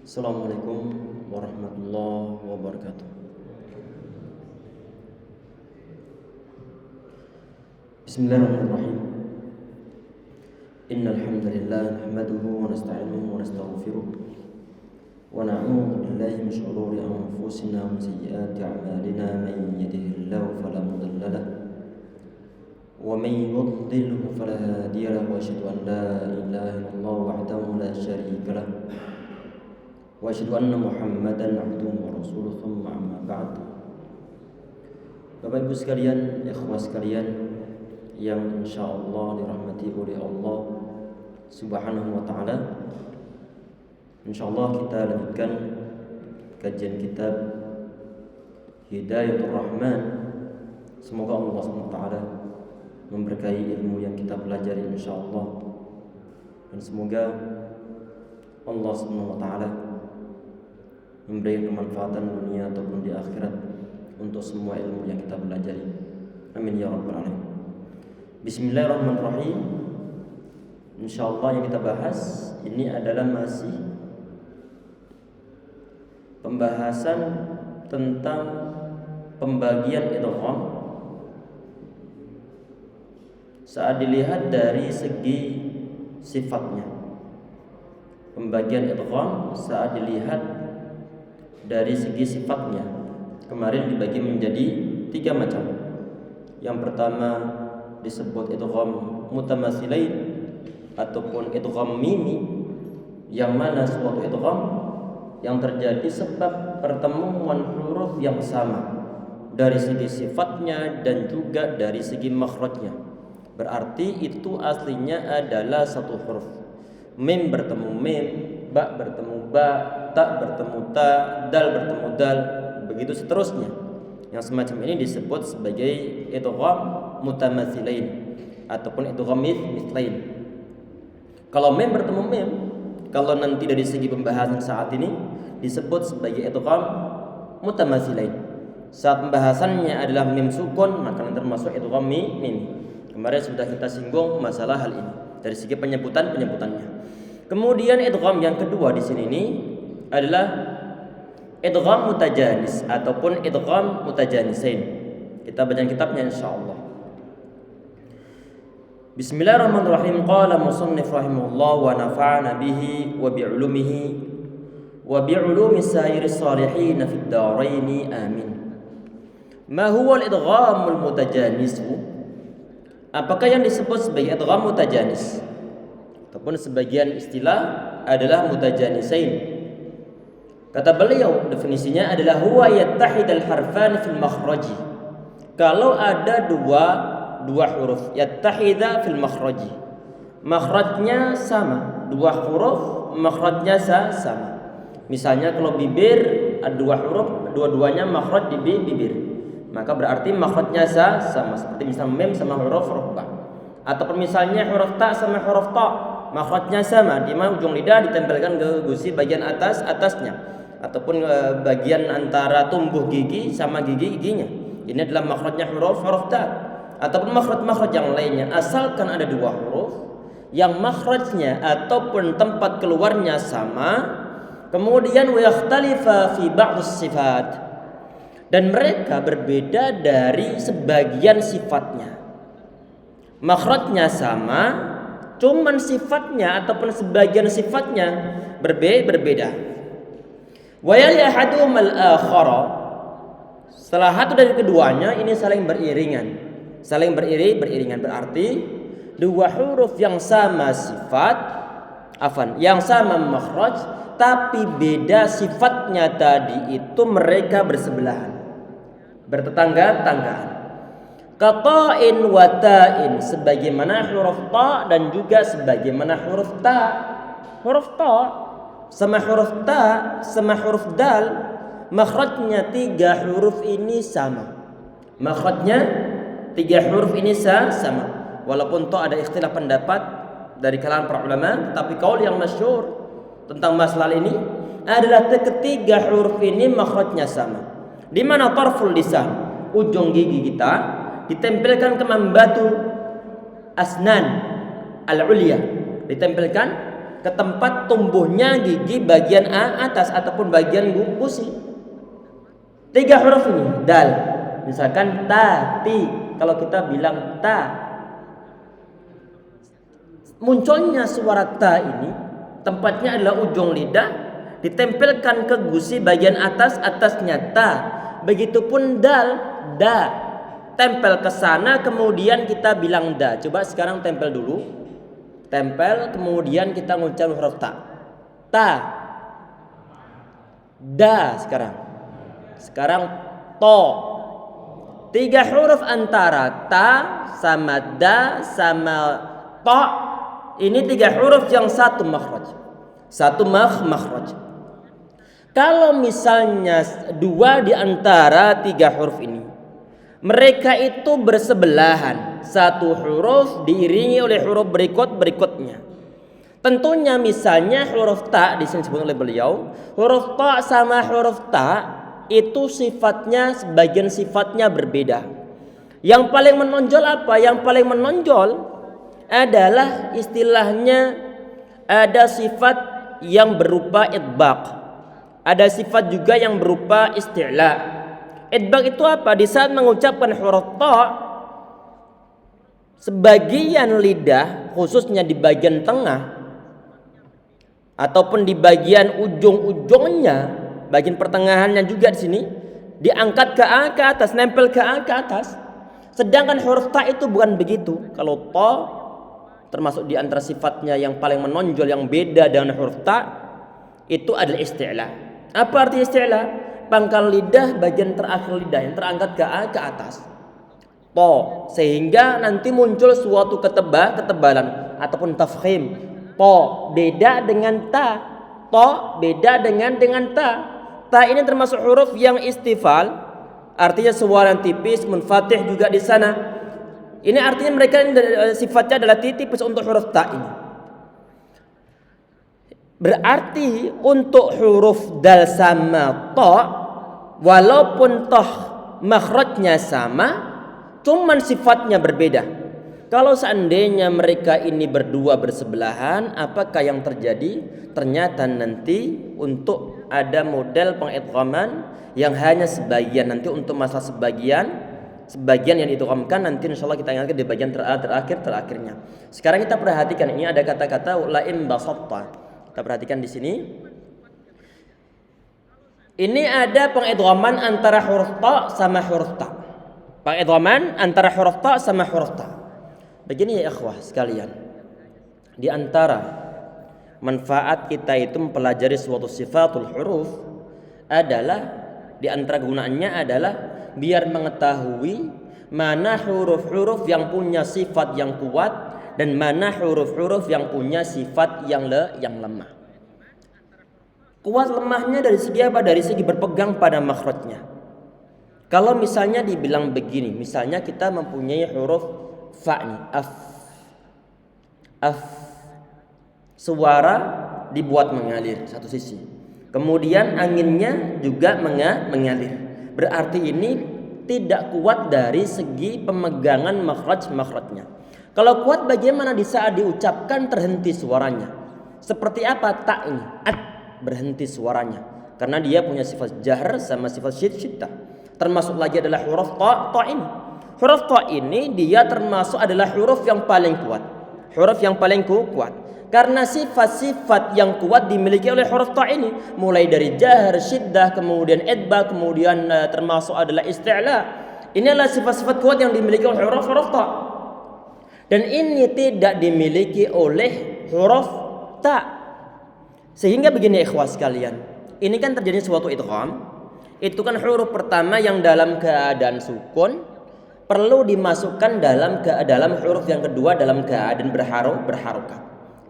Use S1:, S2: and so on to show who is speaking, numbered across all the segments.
S1: Assalamualaikum warahmatullahi wabarakatuh. Bismillahirrahmanirrahim. Innal hamdalillah nahmaduhu wa nasta'inuhu wa nastaghfiruh wa na'udzu billahi min shururi anfusina wa sayyiati a'malina. Man yahdihillahu fala mudilla lahu wa man yudlilhu fala hadiya lahu. Wa asyhadu an la ilaha illallah wahdahu la syarika lahu wa asyhadu anna Muhammadan abduhu wa rasuluhu. Tsumma amma ba'd. Bapak Ibu sekalian, ikhwah sekalian yang insyaallah dirahmati oleh Allah Subhanahu wa taala. Insyaallah kita lanjutkan kajian kitab Hidayatul Rahman. Semoga Allah Subhanahu wa taala memberkahi ilmu yang kita pelajari insyaallah, dan semoga Allah Subhanahu wa taala memberi kemanfaatan dunia ataupun di akhirat untuk semua ilmu yang kita pelajari. Amin ya rabbal alamin. Bismillahirrahmanirrahim. Insyaallah yang kita bahas ini adalah masih pembahasan tentang pembagian idgham saat dilihat dari segi sifatnya. Pembagian idgham saat dilihat dari segi sifatnya. Kemarin dibagi menjadi 3 macam. Yang pertama disebut idgham mutamatsilain ataupun idgham mimi, yang mana suatu idgham yang terjadi sebab pertemuan huruf yang sama dari segi sifatnya dan juga dari segi makhrajnya. Berarti itu aslinya adalah satu huruf. Mim bertemu mim, ba bertemu ba, ta bertemu ta, dal bertemu dal, begitu seterusnya. Yang semacam ini disebut sebagai idgham mutamatsilain ataupun idgham mithlain. Kalau mim bertemu mim, kalau nanti dari segi pembahasan saat ini disebut sebagai idgham mutamatsilain. Saat pembahasannya adalah mim sukun, maka termasuk idgham mim. Kemarin sudah kita singgung masalah hal ini dari segi penyebutannya. Kemudian idgham yang kedua di sini ini adalah idgham mutajanis ataupun idgham mutajanisain. Kita baca kitabnya insyaallah. Bismillahirrahmanirrahim. Qala musannif rahimahullah wa nafa'ana bihi wa bi'ulumihi wa bi'ulumi sa'iris salihin fid dharain amin. Ma huwa al-idghamul mutajanis? Apakah yang disebut sebagai idgham mutajanis? Ataupun sebagian istilah adalah mutajanisain. Kata beliau, definisinya adalah huwa yattahidal harfan fil makhraji. Kalau ada dua huruf yattahida fil makhraji, makhrajnya sama, dua huruf makhrajnya sama. Misalnya kalau bibir ada 2 huruf, dua-duanya makhraj di bibir, maka berarti makhrajnya sama. Seperti misalnya mim sama huruf ba. Ataupun misalnya huruf ta sama huruf ta, makhrajnya sama, di mana ujung lidah ditempelkan ke gusi bagian atasnya. Ataupun bagian antara tumbuh gigi sama giginya. Ini adalah makhrajnya huruf ta. Ataupun makhraj yang lainnya, asalkan ada 2 huruf yang makhrajnya ataupun tempat keluarnya sama, kemudian wa yakhtalifa fi ba'd sifat, dan mereka berbeda dari sebagian sifatnya. Makhrajnya sama, cuman sifatnya ataupun sebagian sifatnya berbeda. Wa yali ahaduhum al-akhara, salah satu dari keduanya ini saling beriringan. Berarti 2 huruf yang sama sifat, yang sama makhraj, tapi beda sifatnya tadi itu mereka bersebelahan, bertetangga-tanggaan. Qata'in wa ta'in, sebagaimana huruf ta dan juga sebagaimana huruf ta. Huruf ta sama huruf ta sama huruf dal, makhrajnya 3 huruf ini sama. Makhrajnya 3 huruf ini sama. Walaupun ta ada ikhtilaf pendapat dari kalangan para ulama, tapi kaul yang masyhur tentang masalah ini adalah ketiga huruf ini makhrajnya sama. Di mana tarful lisan, ujung gigi kita, ditempelkan ke membatu asnan al-ulya, ditempelkan ke tempat tumbuhnya gigi bagian atas ataupun bagian gusi. 3 huruf ini dal. Misalkan ta, ti. Kalau kita bilang ta, munculnya suara ta ini tempatnya adalah ujung lidah, ditempelkan ke gusi bagian atasnya ta. Begitupun dal, da, tempel ke sana kemudian kita bilang da. Coba sekarang tempel dulu, tempel kemudian kita mengucapkan huruf ta, da. Sekarang to. 3 huruf antara ta sama da sama to. Ini 3 huruf yang satu makhraj. Kalau misalnya 2 di antara 3 huruf ini mereka itu bersebelahan, satu huruf diiringi oleh huruf berikutnya. Tentunya misalnya huruf ta di sini disebut oleh beliau, huruf ta sama huruf ta itu sebagian sifatnya berbeda. Yang paling menonjol apa? Yang paling menonjol adalah istilahnya ada sifat yang berupa idbaq. Ada sifat juga yang berupa isti'la. Idbaq itu apa? Di saat mengucapkan huruf ta, sebagian lidah khususnya di bagian tengah ataupun di bagian ujung-ujungnya, bagian pertengahannya juga di sini diangkat ke atas, nempel ke atas. Sedangkan huruf ta itu bukan begitu. Kalau ta termasuk di antara sifatnya yang paling menonjol yang beda dengan huruf ta itu adalah isti'la. Apa arti isti'la? Pangkal lidah bagian terakhir lidah yang terangkat ke atas. To, sehingga nanti muncul suatu ketebalan ataupun tafkhim. To beda dengan ta. To beda dengan ta. Ta ini termasuk huruf yang istifal, artinya suara yang tipis, munfatih juga di sana. Ini artinya mereka sifatnya adalah tipis untuk huruf ta ini. Berarti untuk huruf dal sama ta, walaupun toh makhrajnya sama, cuman sifatnya berbeda. Kalau seandainya mereka ini berdua bersebelahan, apakah yang terjadi? Ternyata nanti untuk ada model pengidghaman yang hanya sebagian, nanti untuk masalah sebagian yang diidghamkan nanti insyaallah kita ingatkan di bagian terakhirnya. Sekarang kita perhatikan, ini ada kata-kata la'im basatta. Kita perhatikan di sini. Ini ada pengidghaman antara huruf ta sama huruf ta. Pengidghaman antara huruf ta sama huruf ta. Begini ya ikhwah sekalian, di antara manfaat kita itu mempelajari suatu sifatul huruf adalah, di antara gunaannya adalah biar mengetahui mana huruf-huruf yang punya sifat yang kuat dan mana huruf-huruf yang punya sifat yang lemah. Kuat lemahnya dari segi apa? Dari segi berpegang pada makhrajnya. Kalau misalnya dibilang begini, misalnya kita mempunyai huruf fa nih, af. Suara dibuat mengalir satu sisi. Kemudian anginnya juga mengalir. Berarti ini tidak kuat dari segi pemegangan makhrajnya. Kalau kuat bagaimana di saat diucapkan terhenti suaranya? Seperti apa ta ini? At, berhenti suaranya. Karena dia punya sifat jahr sama sifat syiddah. Termasuk lagi adalah huruf ta ini. Huruf ta ini dia termasuk adalah huruf yang paling kuat. Huruf yang paling kuat. Karena sifat-sifat yang kuat dimiliki oleh huruf ta ini, mulai dari jahr, syiddah, kemudian idba, kemudian termasuk adalah isti'la. Ini adalah sifat-sifat kuat yang dimiliki oleh huruf ta. Dan ini tidak dimiliki oleh huruf ta. Sehingga begini ikhwah sekalian, ini kan terjadi suatu idgham. Itu kan huruf pertama yang dalam keadaan sukun perlu dimasukkan dalam huruf yang kedua dalam keadaan berharokat.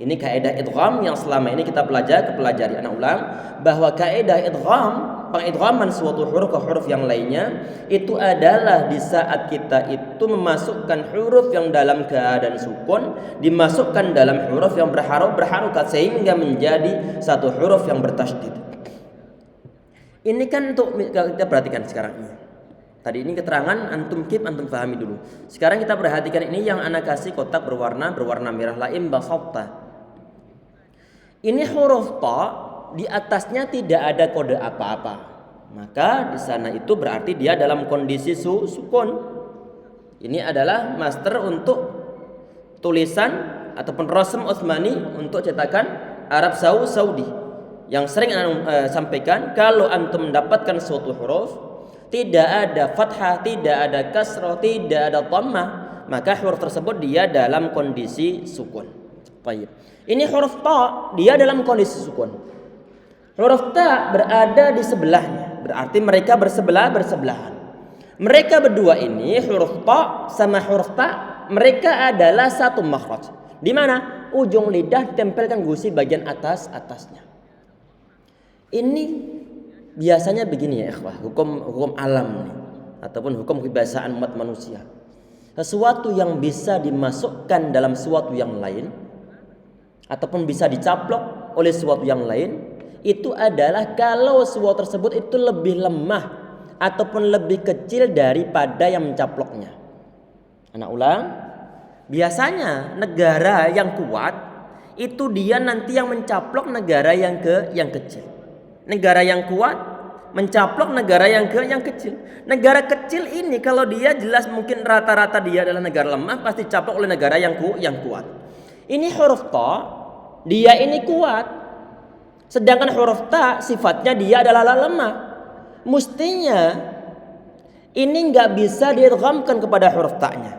S1: Ini kaidah idgham yang selama ini kita pelajari. Anak ulang bahwa kaidah idgham, pengidghaman suatu huruf ke huruf yang lainnya itu adalah di saat kita itu memasukkan huruf yang dalam keadaan sukun dimasukkan dalam huruf yang berharokat sehingga menjadi satu huruf yang bertasydid. Ini kan untuk kita perhatikan sekarang ini. Tadi ini keterangan antum pahami dulu. Sekarang kita perhatikan ini yang ana kasih kotak berwarna merah, laim basatta. Ini huruf ta di atasnya tidak ada kode apa-apa. Maka di sana itu berarti dia dalam kondisi sukun. Ini adalah master untuk tulisan ataupun rasm Utsmani untuk cetakan Arab Saudi. Yang sering ana sampaikan, kalau antum mendapatkan suatu huruf tidak ada fathah, tidak ada kasrah, tidak ada dhammah, maka huruf tersebut dia dalam kondisi sukun. Baik. Ini huruf ta, dia dalam kondisi sukun. Huruf ta berada di sebelahnya, berarti mereka bersebelahan. Mereka berdua ini, huruf ta sama huruf ta, mereka adalah satu makhraj. Di mana? Ujung lidah ditempelkan gusi bagian atasnya. Ini biasanya begini ya ikhwah, hukum alam nih, ataupun hukum kebiasaan umat manusia. Sesuatu yang bisa dimasukkan dalam sesuatu yang lain ataupun bisa dicaplok oleh sesuatu yang lain, itu adalah kalau sesuatu tersebut itu lebih lemah ataupun lebih kecil daripada yang mencaploknya. Anak ulang, biasanya negara yang kuat itu dia nanti yang mencaplok negara yang kecil. Negara yang kuat mencaplok negara yang kecil. Negara kecil ini kalau dia jelas mungkin rata-rata dia adalah negara lemah, pasti caplok oleh negara yang kuat. Ini huruf ta, dia ini kuat. Sedangkan huruf ta sifatnya dia adalah lemah. Mestinya ini nggak bisa diidghamkan kepada huruf ta-nya.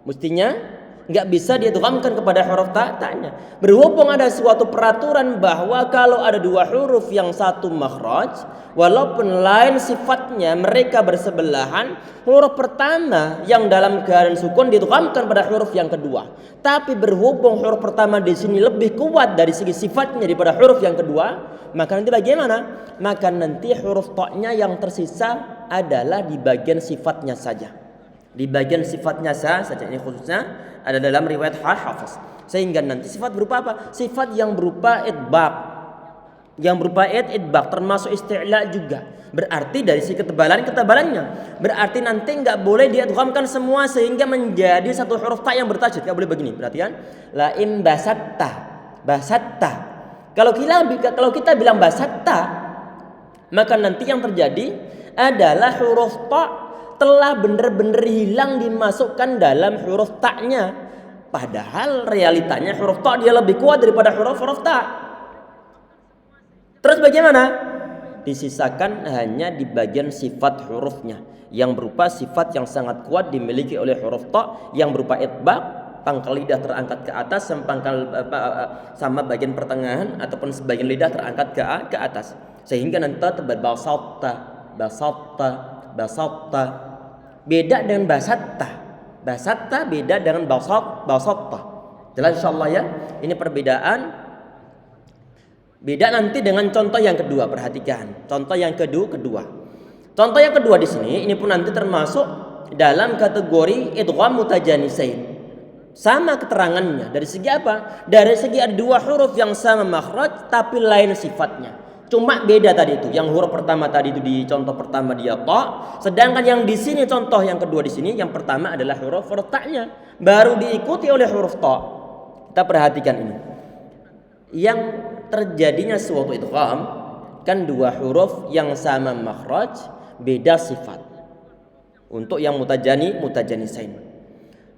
S1: Mestinya nggak bisa diidghamkan kepada huruf ta-nya. Berhubung ada suatu peraturan bahwa kalau ada dua huruf yang satu makhraj, walaupun lain sifatnya mereka bersebelahan, huruf pertama yang dalam keadaan sukun diidghamkan pada huruf yang kedua. Tapi berhubung huruf pertama di sini lebih kuat dari segi sifatnya daripada huruf yang kedua, maka nanti bagaimana? Maka nanti huruf ta-nya yang tersisa adalah di bagian sifatnya saja. Di bagian sifatnya saja, ini khususnya ada dalam riwayat Hafiz. Sehingga nanti sifat berupa apa? Sifat yang berupa idbaq. Yang berupa idbaq termasuk isti'la juga. Berarti dari segi ketebalannya. Berarti nanti enggak boleh diidghamkan semua sehingga menjadi satu huruf ta yang bertajdid. Enggak boleh begini. Perhatikan. La in basatta. Kalau kita bilang basatta, maka nanti yang terjadi adalah huruf ta telah benar-benar hilang dimasukkan dalam huruf ta-nya. Padahal realitanya huruf ta dia lebih kuat daripada huruf ta. Terus bagaimana? Disisakan hanya di bagian sifat hurufnya yang berupa sifat yang sangat kuat dimiliki oleh huruf ta yang berupa itbaq, pangkal lidah terangkat ke atas sama bagian pertengahan ataupun sebagian lidah terangkat ke atas. Sehingga nanti terbaca basatta. Beda dengan basatta. Basatta beda dengan basatta. Jelas insyaallah ya. Ini perbedaan. Beda nanti dengan contoh yang kedua. Perhatikan. Contoh yang kedua. Contoh yang kedua di sini ini pun nanti termasuk dalam kategori idgham mutajanisain. Sama keterangannya. Dari segi apa? Dari segi ada dua huruf yang sama makhraj tapi lain sifatnya. Cuma beda tadi itu. Yang huruf pertama tadi itu di contoh pertama dia ta, sedangkan yang di sini contoh yang kedua di sini yang pertama adalah huruf ta-nya, baru diikuti oleh huruf ta. Kita perhatikan ini. Yang terjadinya suatu idgham kan dua huruf yang sama makhraj, beda sifat. Untuk yang mutajanisain.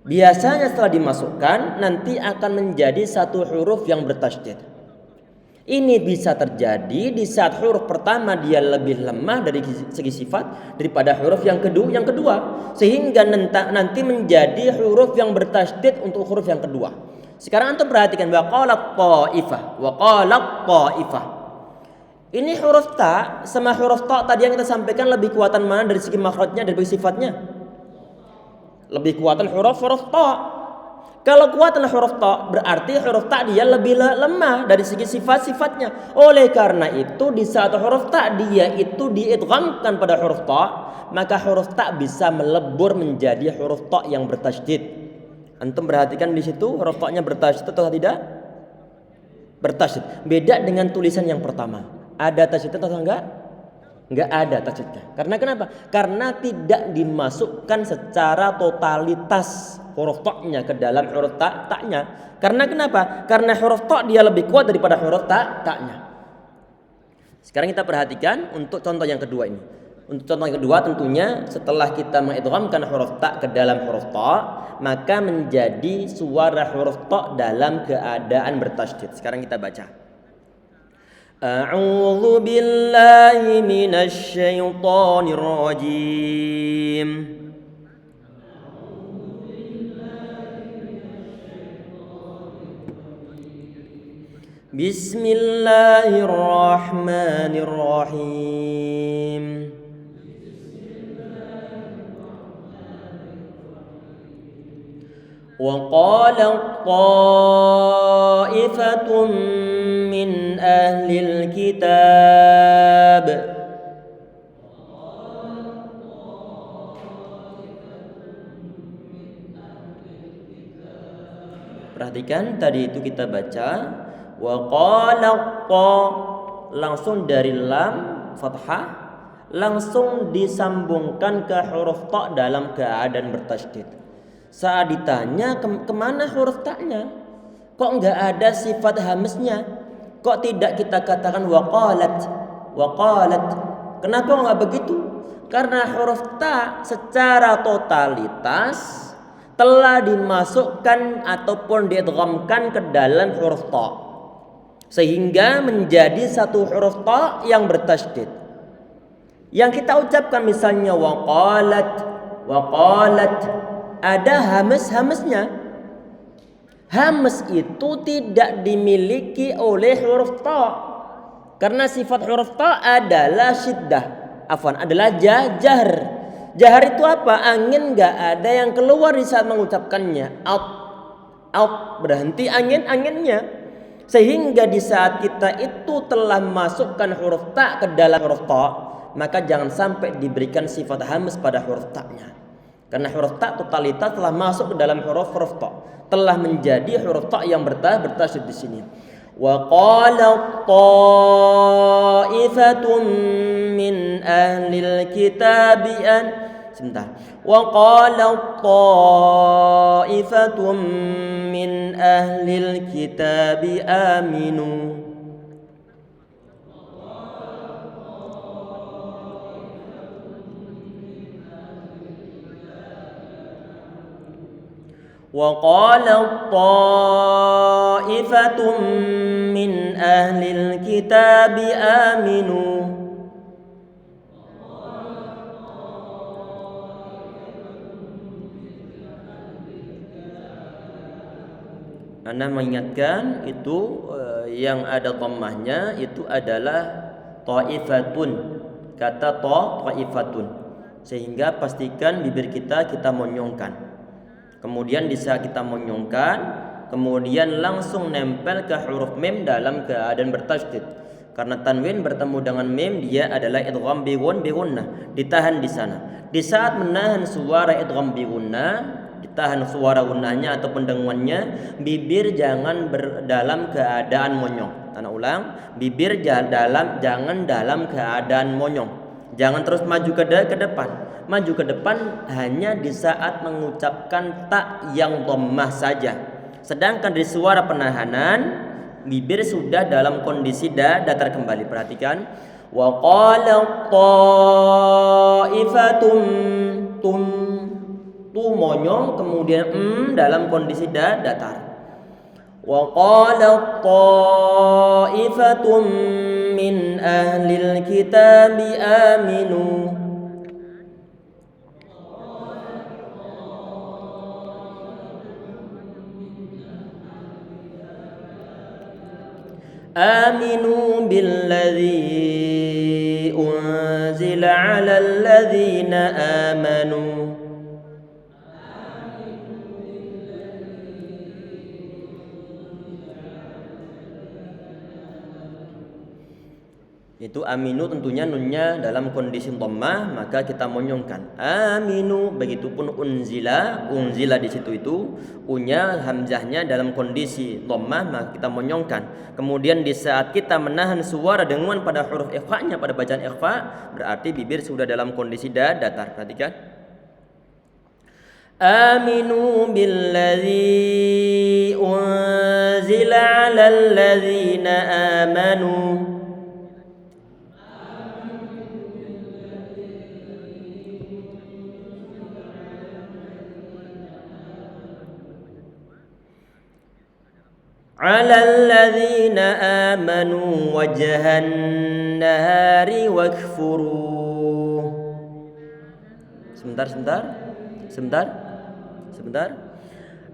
S1: Biasanya setelah dimasukkan nanti akan menjadi satu huruf yang bertasydid. Ini bisa terjadi di saat huruf pertama dia lebih lemah dari segi sifat daripada huruf yang kedua, sehingga nanti menjadi huruf yang bertasydid untuk huruf yang kedua. Sekarang antum perhatikan wa qalat ta'ifah. Ini huruf ta sama huruf ta tadi yang kita sampaikan lebih kuatan mana dari segi makhrajnya dari segi sifatnya? Lebih kuatan huruf ta. Kalau kuatan huruf ta berarti huruf ta dia lebih lemah dari segi sifat-sifatnya. Oleh karena itu di saat huruf ta dia itu diidghamkan pada huruf ta, maka huruf ta bisa melebur menjadi huruf ta yang bertasydid. Antum perhatikan di situ huruf ta-nya bertasydid atau tidak? Bertasydid. Beda dengan tulisan yang pertama. Ada tasydid atau enggak? Nggak ada tasydidnya. Karena kenapa? Karena tidak dimasukkan secara totalitas huruf ta-nya ke dalam huruf ta-nya. Karena kenapa? Karena huruf ta dia lebih kuat daripada huruf ta-nya. Sekarang kita perhatikan untuk contoh yang kedua ini. Untuk contoh yang kedua tentunya setelah kita mengidghamkan huruf ta ke dalam huruf ta, maka menjadi suara huruf ta dalam keadaan bertasydid. Sekarang kita baca. A'udzu billahi minasy syaithanir rajim. Bismillahirrahmanirrahim. Wa qala ta'ifatun min ahlil kitab. Perhatikan tadi itu kita baca wa qala langsung dari lam fathah langsung disambungkan ke huruf ta dalam keadaan bertasydid. Saat ditanya kemana huruf ta-nya, kok nggak ada sifat hamznya? Kok tidak kita katakan waqalat? Kenapa nggak begitu? Karena huruf ta secara totalitas telah dimasukkan ataupun diidghamkan ke dalam huruf ta, sehingga menjadi satu huruf ta yang bertasydid. Yang kita ucapkan misalnya waqalat, ada hamznya. Hamz itu tidak dimiliki oleh huruf ta. Karena sifat huruf ta adalah syiddah. Adalah jahar. Jahar itu apa? Angin enggak ada yang keluar di saat mengucapkannya. Out berhenti anginnya. Sehingga di saat kita itu telah masukkan huruf ta ke dalam huruf ta, maka jangan sampai diberikan sifat hamz pada huruf ta-nya. Karena huruf ta totalitas telah masuk ke dalam huruf ta, telah menjadi huruf ta yang bertasydid di sini. Wa qala ta'ifatun min ahlil kitabi wa qala ta'ifatun min ahlil kitabi aminu. وقال طائفة من أهل الكتاب آمنوا. Anda mengingatkan itu yang ada dhammahnya itu adalah ta'ifatun. Kata ta'ifatun. Sehingga pastikan bibir kita monyongkan. Kemudian di saat kita monyongkan, kemudian langsung nempel ke huruf mim dalam keadaan bertasydid. Karena tanwin bertemu dengan mim, dia adalah idgham bi gunnah, ditahan di sana. Di saat menahan suara idgham bi gunnah, ditahan suara gunnahnya ataupun dengungannya, bibir jangan dalam keadaan monyong. Tanah ulang, bibir jangan dalam keadaan monyong. Jangan terus maju ke depan. Maju ke depan hanya di saat mengucapkan ta yang dhammah saja. Sedangkan di suara penahanan, bibir sudah dalam kondisi datar kembali. Perhatikan. Wa qala ta'ifatum tu monyong, kemudian dalam kondisi datar. Wa qala ta'ifatum min ahlil kitabi aminu. آمنوا بالذي أنزل على الذين آمنوا. Itu aminu tentunya nunnya dalam kondisi dhammah, maka kita monyongkan aminu. Begitupun unzila, unzila di situ itu unya hamzahnya dalam kondisi dhammah, maka kita monyongkan. Kemudian di saat kita menahan suara dengan pada huruf ikhfa-nya, pada bacaan ikhfa, berarti bibir sudah dalam kondisi datar. Perhatikan. Aminu billadzi unzila 'alal ladzina amanu. Alal ladzina amanu wajhan nahari wakfuru. Sebentar.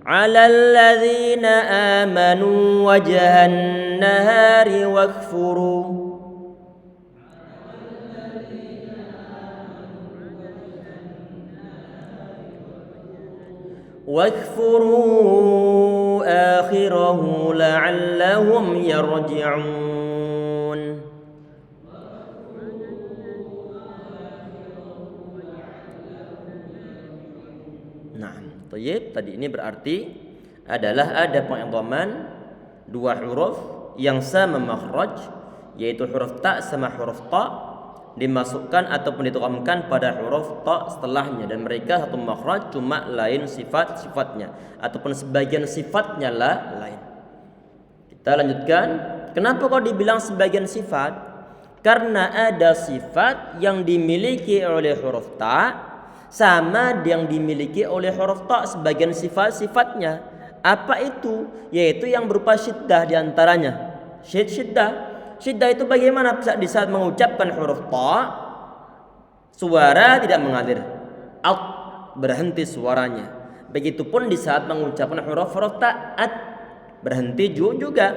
S1: Alal ladzina amanu wajhan nahari wakfuru. Wakfuru akhirahu la'allahum yarji'un. Nah, thayyib, tadi ini berarti adalah ada pengidhaman dua huruf yang sama makhraj, yaitu huruf ta sama huruf ta, dimasukkan ataupun ditokhamkan pada huruf ta setelahnya, dan mereka satu makhraj, cuma lain sifat-sifatnya ataupun sebagian sifatnya lah lain. Kita lanjutkan. Kenapa kok dibilang sebagian sifat? Karena ada sifat yang dimiliki oleh huruf ta sama yang dimiliki oleh huruf ta sebagian sifat-sifatnya. Apa itu? Yaitu yang berupa syiddah diantaranya. Syiddah itu bagaimana? Di saat mengucapkan huruf ta, suara tidak mengalir, berhenti suaranya. Begitupun di saat mengucapkan huruf ta, berhenti juga.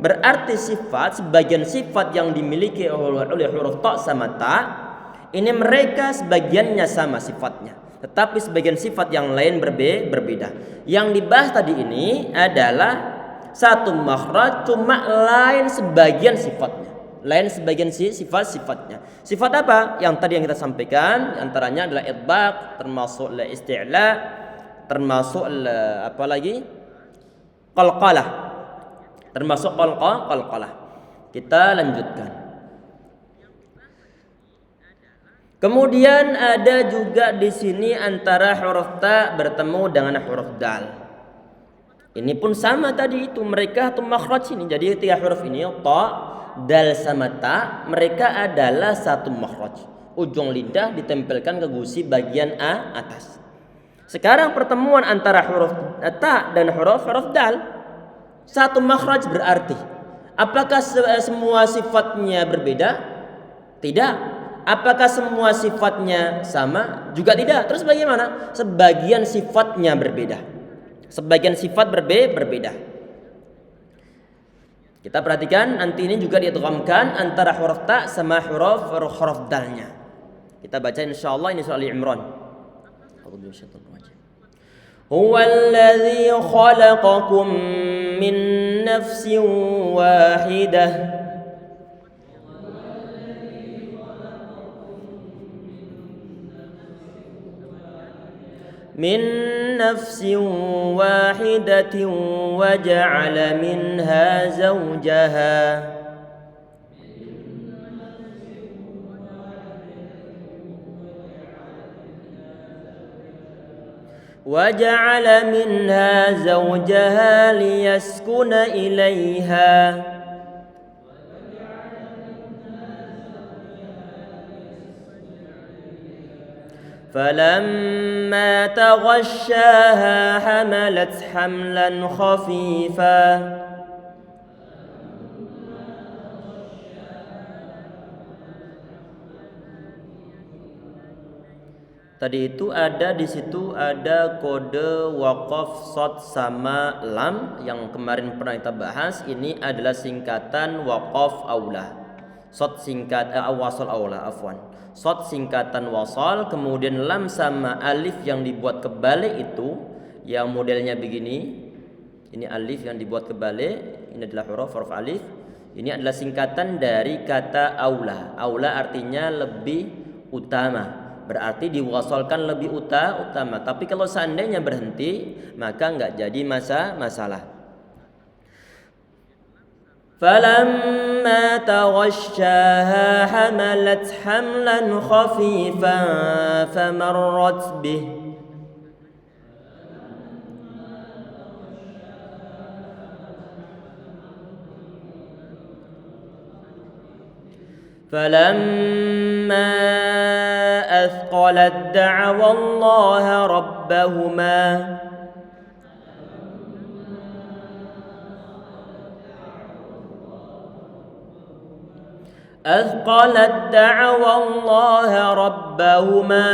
S1: Berarti sebagian sifat yang dimiliki oleh huruf ta sama ta, ini mereka sebagiannya sama sifatnya, tetapi sebagian sifat yang lain berbeda. Yang dibahas tadi ini adalah satu makhraj, cuma lain sebagian sifatnya. Sifat apa? Yang tadi yang kita sampaikan, antaranya adalah idbaq, termasuk isti'la, termasuk apa lagi? Qalqalah. Termasuk qalqalah. Kita lanjutkan. Kemudian ada juga di sini antara huruf ta bertemu dengan huruf dal. Ini pun sama tadi itu, mereka satu makhraj ini. Jadi tiga huruf ini ta, dal sama ta, mereka adalah satu makhraj. Ujung lidah ditempelkan ke gusi bagian atas. Sekarang pertemuan antara huruf ta dan huruf dal, satu makhraj berarti. Apakah semua sifatnya berbeda? Tidak. Apakah semua sifatnya sama? Juga tidak. Terus bagaimana? Sebagian sifatnya berbeda. Sebagian sifat berbeda. Kita perhatikan nanti ini juga diidghamkan antara huruf ta sama huruf dalnya. Kita baca insyaallah ini surah Ali Imran. Huwallazi khalaqakum min nafsin wahidah. من نفس واحدة وجعل منها زوجها ليسكن إليها فلما تغشاها حملت حملا خفيفا Tadi itu di situ ada kode waqaf shad sama lam yang kemarin pernah kita bahas. Ini adalah singkatan waqaf aula. Shad wasal aula, afwan. Shad singkatan wasal, kemudian lam sama alif yang dibuat kebalik itu yang modelnya begini. Ini alif yang dibuat kebalik, ini adalah huruf alif. Ini adalah singkatan dari kata aula. Aula artinya lebih utama. Berarti diwasolkan lebih utama. Tapi kalau seandainya berhenti, maka enggak jadi masalah. فلما تغشاها حملت حملا خفيفا فمرت به فلما أثقلت دعوا الله ربهما أثقلت دعوا الله ربهما.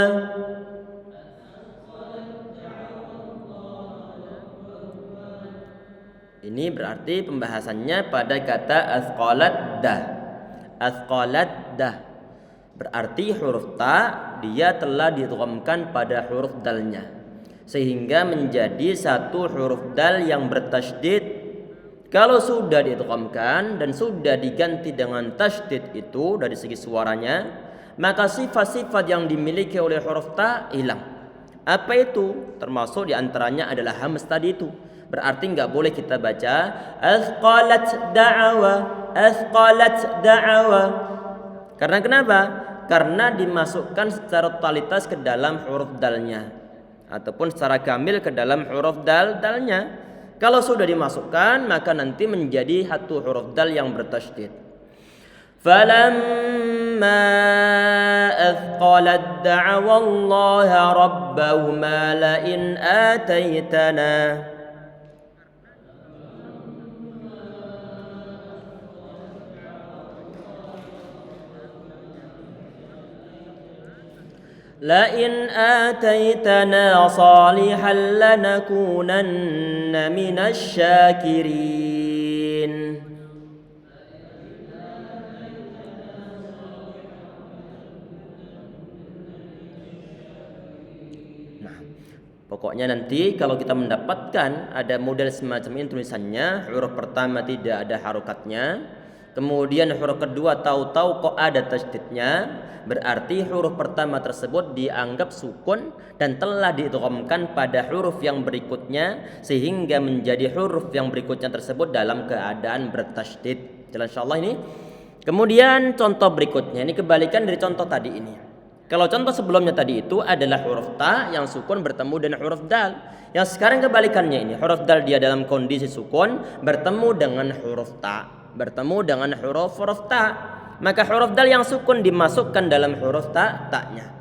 S1: Ini berarti pembahasannya pada kata athqalat dah. Athqalat dah berarti huruf ta dia telah didhamkan pada huruf dalnya sehingga menjadi satu huruf dal yang bertasydid. Kalau sudah diidghamkan dan sudah diganti dengan tasydid itu dari segi suaranya, maka sifat-sifat yang dimiliki oleh huruf ta hilang. Apa itu? Termasuk diantaranya adalah hamz tadi itu. Berarti nggak boleh kita baca athqalat da'awa. Karena kenapa? Karena dimasukkan secara totalitas ke dalam huruf dalnya ataupun secara kamil ke dalam huruf dalnya. Kalau sudah dimasukkan maka nanti menjadi satu huruf dal yang bertasydid. Falamma athqalat da'awa Allah rabbahuma la in ataitana لئن آتيتنا صالحا لنكونن من الشاكرين. Nah, pokoknya nanti kalau kita mendapatkan ada model semacam ini tulisannya, huruf pertama tidak ada harokatnya, kemudian huruf kedua tahu-tahu kok ada tasydidnya, berarti huruf pertama tersebut dianggap sukun dan telah diidghamkan pada huruf yang berikutnya sehingga menjadi huruf yang berikutnya tersebut dalam keadaan bertasydid. Jelas insyaallah ini. Kemudian contoh berikutnya ini kebalikan dari contoh tadi ini. Kalau contoh sebelumnya tadi itu adalah huruf ta yang sukun bertemu dengan huruf dal. Yang sekarang kebalikannya ini, huruf dal dia dalam kondisi sukun bertemu dengan huruf ta, huruf ta. Maka huruf dal yang sukun dimasukkan dalam huruf ta-nya.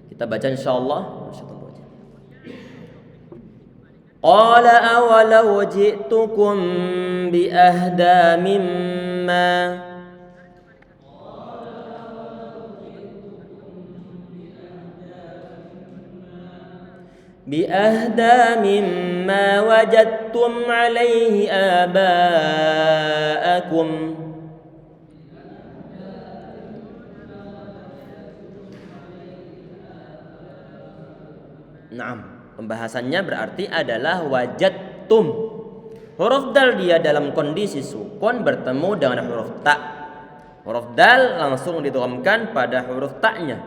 S1: Kita baca insyaallah. Qala awalau ji'tukum bi ahda mimma wajadtum alaihi aba'akum. Naam, pembahasannya berarti adalah wajadtum. Huruf dal dia dalam kondisi sukun bertemu dengan huruf ta. Huruf dal langsung didhamkan pada huruf ta-nya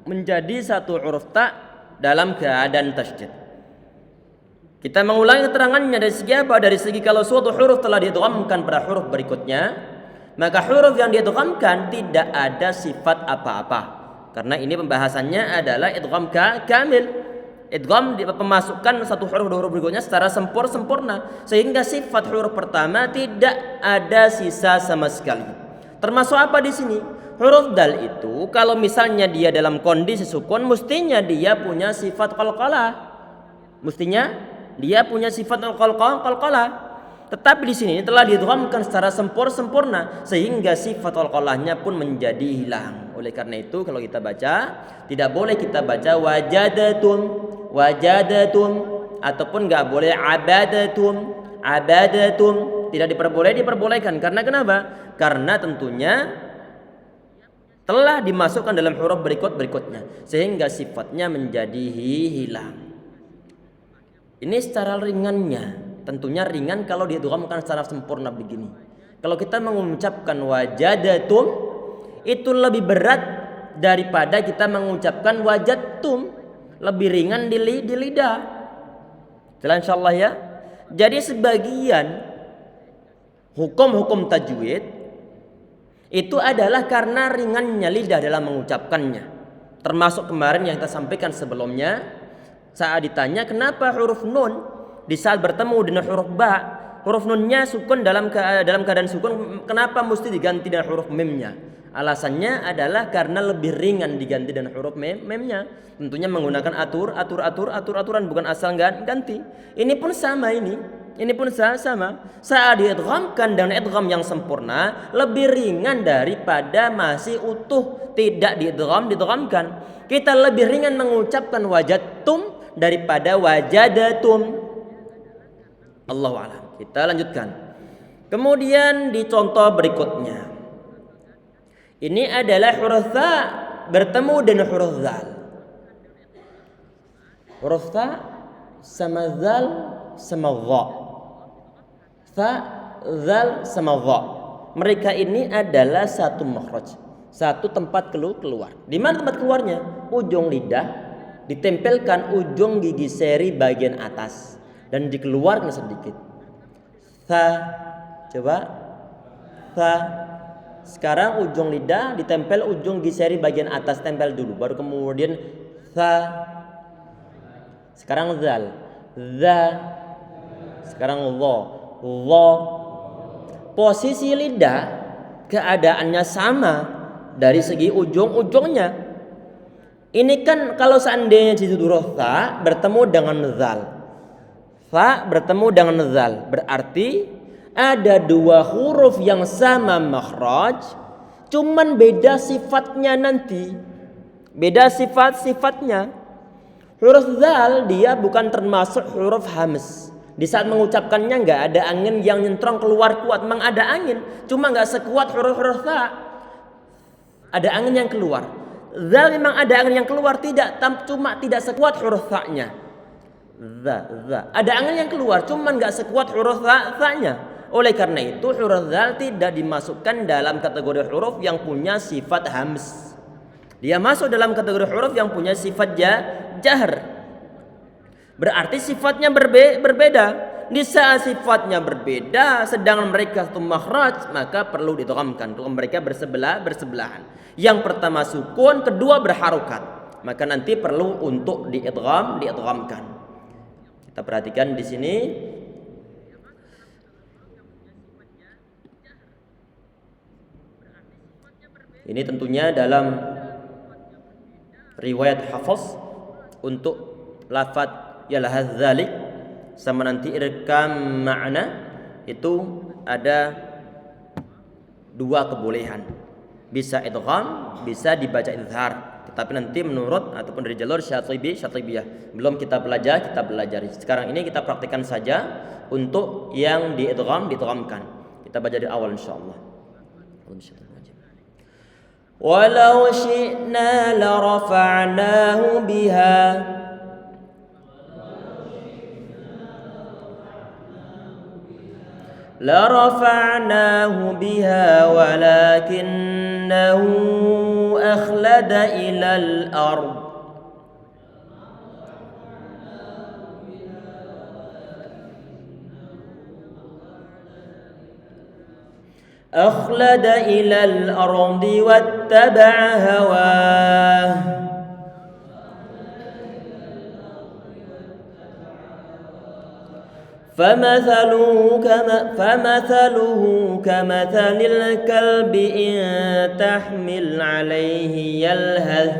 S1: menjadi satu huruf ta dalam keadaan tasydid. Kita mengulangi keterangannya dari segi apa? Dari segi kalau suatu huruf telah didhamkan pada huruf berikutnya, maka huruf yang didhamkan tidak ada sifat apa-apa. Karena ini pembahasannya adalah idgham kamil. Idgham pemasukan satu huruf ke huruf berikutnya secara sempurna sehingga sifat huruf pertama tidak ada sisa sama sekali. Termasuk apa di sini? Huruf dal itu kalau misalnya dia dalam kondisi sukun mestinya dia punya sifat qalqalah. Tetapi di sini telah didhamkan secara sempurna sehingga sifat qalqalahnya pun menjadi hilang. Oleh karena itu kalau kita baca tidak boleh kita baca wajadatum ataupun enggak boleh abadatum, tidak diperbolehkan. Karena kenapa? Karena tentunya telah dimasukkan dalam huruf berikutnya sehingga sifatnya menjadi hilang. Ini secara ringannya, tentunya ringan kalau didhamkan secara sempurna begini. Kalau kita mengucapkan wajadatum itu lebih berat daripada kita mengucapkan wajadtum, lebih ringan di lidah. Jelas insyaallah ya. Jadi sebagian hukum-hukum tajwid itu adalah karena ringannya lidah dalam mengucapkannya. Termasuk kemarin yang kita sampaikan sebelumnya saat ditanya kenapa huruf nun di saat bertemu dengan huruf ba, huruf nunnya sukun dalam keadaan sukun, kenapa mesti diganti dengan huruf memnya? Alasannya adalah karena lebih ringan diganti dengan huruf memnya. Tentunya menggunakan aturan, bukan asal ganti. Ini pun sama ini pun sama. Saat diidghamkan dengan idgham yang sempurna lebih ringan daripada masih utuh tidak didghamkan. Kita lebih ringan mengucapkan wajadtum daripada wajadatum. Allahu a'lam. Kita lanjutkan. Kemudian di contoh berikutnya. Ini adalah huruf tha bertemu dengan huruf zal. Huruf tha sama zal sama dha. Tha, zal sama dha. Mereka ini adalah satu makhraj, satu tempat keluar. Di mana tempat keluarnya? Ujung lidah ditempelkan ujung gigi seri bagian atas dan dikeluarkan sedikit. Tha, coba. Tha. Sekarang ujung lidah ditempel ujung gigi seri bagian atas, tempel dulu, baru kemudian tha. Sekarang zal, za. Sekarang dha, dha. Posisi lidah keadaannya sama dari segi ujung-ujungnya. Ini kan kalau seandainya di huruf tha bertemu dengan zal, tha bertemu dengan zal, berarti ada dua huruf yang sama makhraj, cuman beda sifatnya nanti. Beda sifatnya. Huruf zal dia bukan termasuk huruf hams. Di saat mengucapkannya nggak ada angin yang nyentrong keluar kuat. Memang ada angin, cuma nggak sekuat huruf tha. Ada angin yang keluar. Zal memang ada angin yang keluar, cuma tidak sekuat huruf tha-nya. Za. Ada angin yang keluar, cuma nggak sekuat huruf tha-nya. Oleh karena itu huruf zal tidak dimasukkan dalam kategori huruf yang punya sifat hams. Dia masuk dalam kategori huruf yang punya sifat jahr. Berarti sifatnya berbeda. Di saat sifatnya berbeda, sedangkan mereka satu makhraj, maka perlu didghamkan. Kalau mereka bersebelahan. Yang pertama sukun, kedua berharokat, maka nanti perlu untuk diidghamkan. Kita perhatikan di sini. Ini tentunya dalam riwayat Hafs untuk lafaz yalhaz zalik sama nanti irkam ma'na itu ada dua kebolehan. Bisa idgham, bisa dibaca izhar. Tetapi nanti menurut ataupun dari jalur Syatibiyah belum kita pelajari. Sekarang ini kita praktikkan saja untuk yang diidghamkan. Kita baca dari awal insyaallah. Walau syi'na larafa'nahu biha walakinnahu akhlada ilal ard أخلد إلى الأرض واتبع هواه فمثله كمثل الكلب إن تحمل عليه يلهث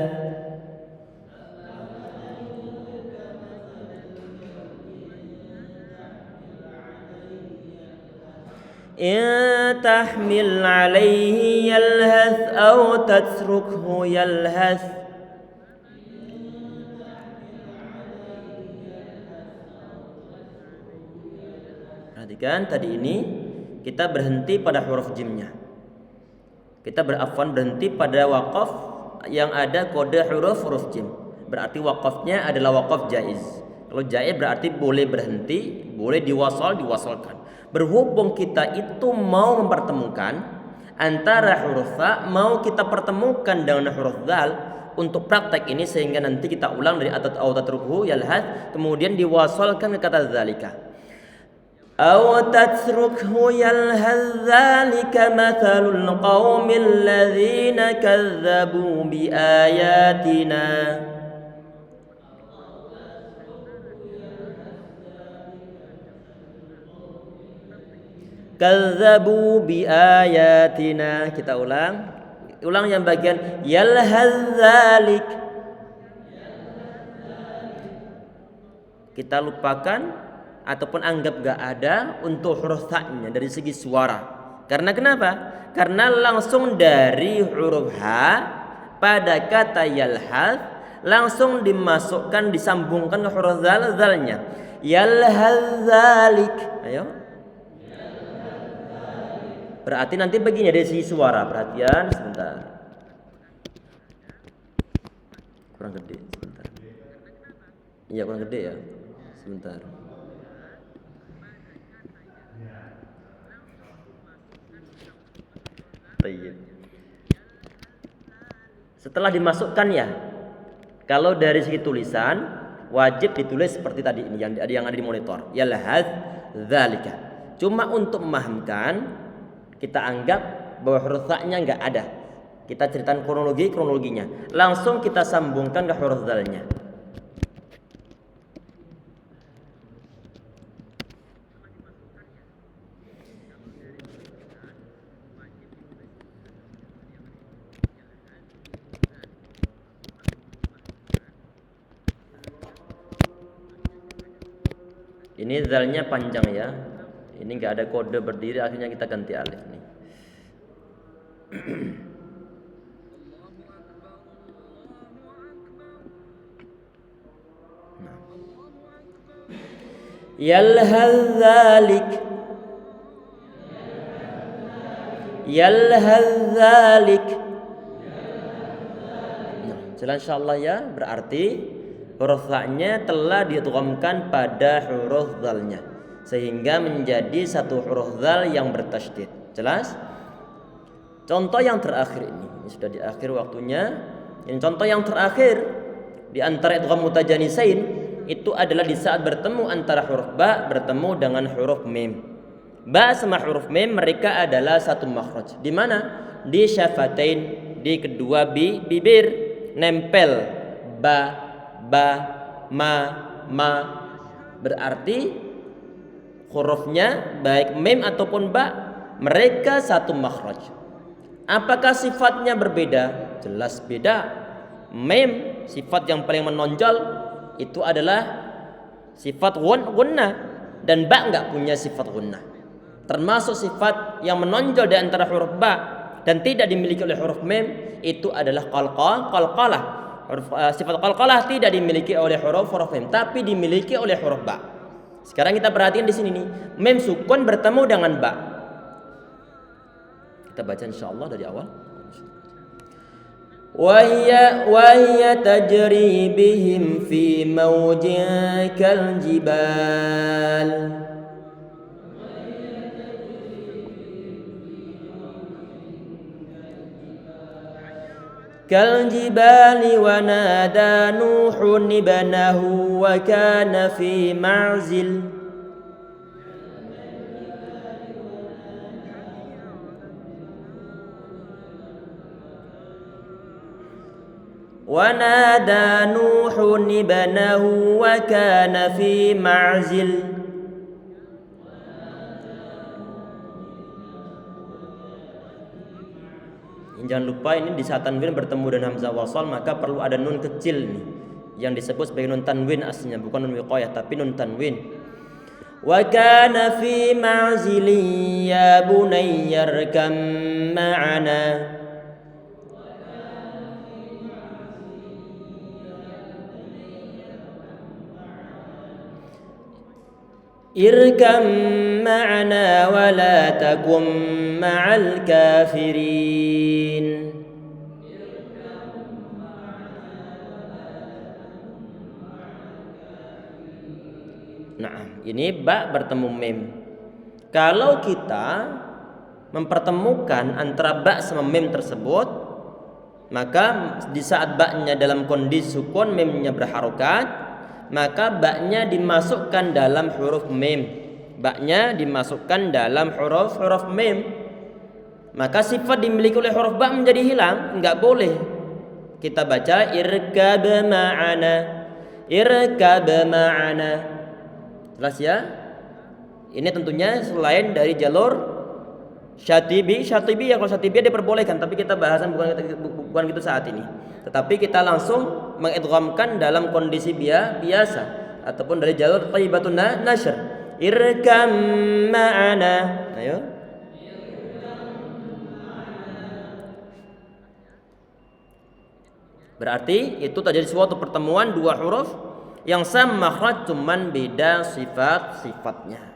S1: إن تحمل عليه يلهث أو تتركه يلهث. Perhatikan tadi ini kita berhenti pada huruf jimnya. Kita berhenti pada waqaf yang ada kode huruf jim. Berarti waqafnya adalah waqaf jaiz. Kalau jaiz berarti boleh berhenti, boleh diwasalkan. Berhubung kita itu mau mempertemukan antara huruf fa, mau kita pertemukan dengan huruf dzal untuk praktek ini, sehingga nanti kita ulang dari atat au tatruku yalhad, kemudian diwasalkan ke kata zalika. Aw tatrukhu yalhad zalika mathalul qaumil ladzina kadzdzabu bi ayatina. Kadzdzabu bi ayatina. Kita ulang yang bagian yalhad dzalik. Kita lupakan ataupun anggap gak ada untuk huruf ta-nya dari segi suara. Karena kenapa? Karena langsung dari huruf ha pada kata yalhad langsung dimasukkan, disambungkan ke huruf zalnya. Yalhad dzalik. Ayo. Berarti nanti begini dari segi suara. Perhatian sebentar. Kurang gede sebentar. Iya kurang gede ya. Sebentar. Setelah dimasukkan ya, kalau dari segi tulisan wajib ditulis seperti tadi ini yang ada di monitor. Yalhad dzalika. Cuma untuk memahamkan, kita anggap bahwa huruf ta-nya enggak ada. Kita ceritakan kronologinya. Langsung kita sambungkan ke huruf dzalnya. Ini zalnya panjang ya. Ini enggak ada kode berdiri, akhirnya kita ganti alif nih. Yalhad dzalik. Yalhad dzalik. Jelas insyaallah ya, berarti huruf ta-nya telah diidghamkan pada huruf dzalnya sehingga menjadi satu huruf dzal yang bertasydid. Jelas? Contoh yang terakhir ini sudah di akhir waktunya. Ini contoh yang terakhir di antara idgham mutajanisain itu adalah di saat bertemu antara huruf ba bertemu dengan huruf mim. Ba sama huruf mim mereka adalah satu makhraj. Di mana? Di syafatain, di kedua bibir, nempel ba, ma. Berarti hurufnya baik mim ataupun ba mereka satu makhraj. Apakah sifatnya berbeda? Jelas beda. Mim sifat yang paling menonjol itu adalah sifat gunnah, dan ba enggak punya sifat gunnah. Termasuk sifat yang menonjol di antara huruf ba dan tidak dimiliki oleh huruf mim itu adalah qalqalah. Sifat qalqalah tidak dimiliki oleh huruf mim tapi dimiliki oleh huruf ba. Sekarang kita perhatikan di sini nih, mim sukun bertemu dengan ba. Kita baca insyaallah dari awal. Wahya tajri bihim fi mawjin kal jibal. Kal jibali wa nada Nuhun ibnahu wa kana fi ma'zil. ونادى نوح ابنه وكان في معزل. Jangan lupa ini di saat tanwin bertemu dengan hamzah wasal maka perlu ada nun kecil nih yang disebut sebagai nun tanwin aslinya, bukan nun wiqayah tapi nun tanwin. Wa kana fi ma'zilin ya bunayya arkam ma'ana. Irkam ma'ana wa la takum ma'al kafirin. Nah, ini ba bertemu mim. Kalau kita mempertemukan antara ba sama mim tersebut, maka di saat ba-nya dalam kondisi sukun, mimnya berharokat, maka ba-nya dimasukkan dalam huruf mim. Ba-nya dimasukkan dalam huruf mim. Maka sifat dimiliki oleh huruf ba menjadi hilang, enggak boleh. Kita baca irkab ma'ana. Irkab ma'ana. Jelas ya? Ini tentunya selain dari jalur Syatibi ya, kalau Syatibi diperbolehkan, tapi kita bahasan bukan gitu saat ini. Tetapi kita langsung mengidghamkan dalam kondisi biasa ataupun dari jalur thayyibatun nashr. Irkam ma'ana. Ayo. Berarti itu terjadi suatu pertemuan dua huruf yang sama makhraj, cuman beda sifat-sifatnya.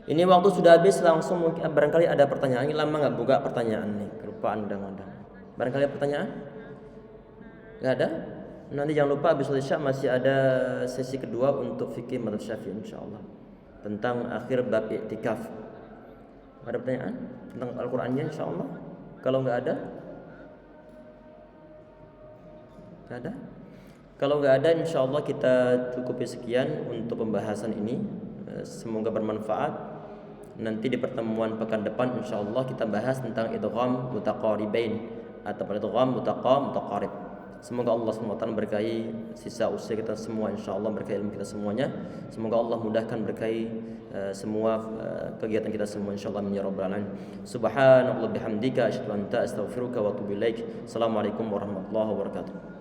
S1: Ini waktu sudah habis, langsung mungkin barangkali ada pertanyaan. Ini lama nggak buka pertanyaan nih, kelupaan kadang-kadang. Barangkali ada pertanyaan? Nggak ada? Nanti jangan lupa habis Isya masih ada sesi kedua untuk fikih madzhab Syafi'i insyaallah tentang akhir bab i'tikaf. Ada pertanyaan tentang Al-Qur'annya insyaallah? Kalau nggak ada? Nggak ada? Kalau nggak ada insyaallah kita cukupi sekian untuk pembahasan ini. Semoga bermanfaat. Nanti di pertemuan pekan depan insyaallah kita bahas tentang idgham mutaqaribain atau idgham mutaqarib. Semoga Allah SWT berkahi sisa usia kita semua, insyaallah berkahi ilmu kita semuanya. Semoga Allah mudahkan berkahi semua kegiatan kita semua insyaallah ya rabbal alamin. Subhanallah bihamdika asyhadu an la ilaha illa anta astaghfiruka wa atubu ilaik. Assalamualaikum warahmatullahi wabarakatuh.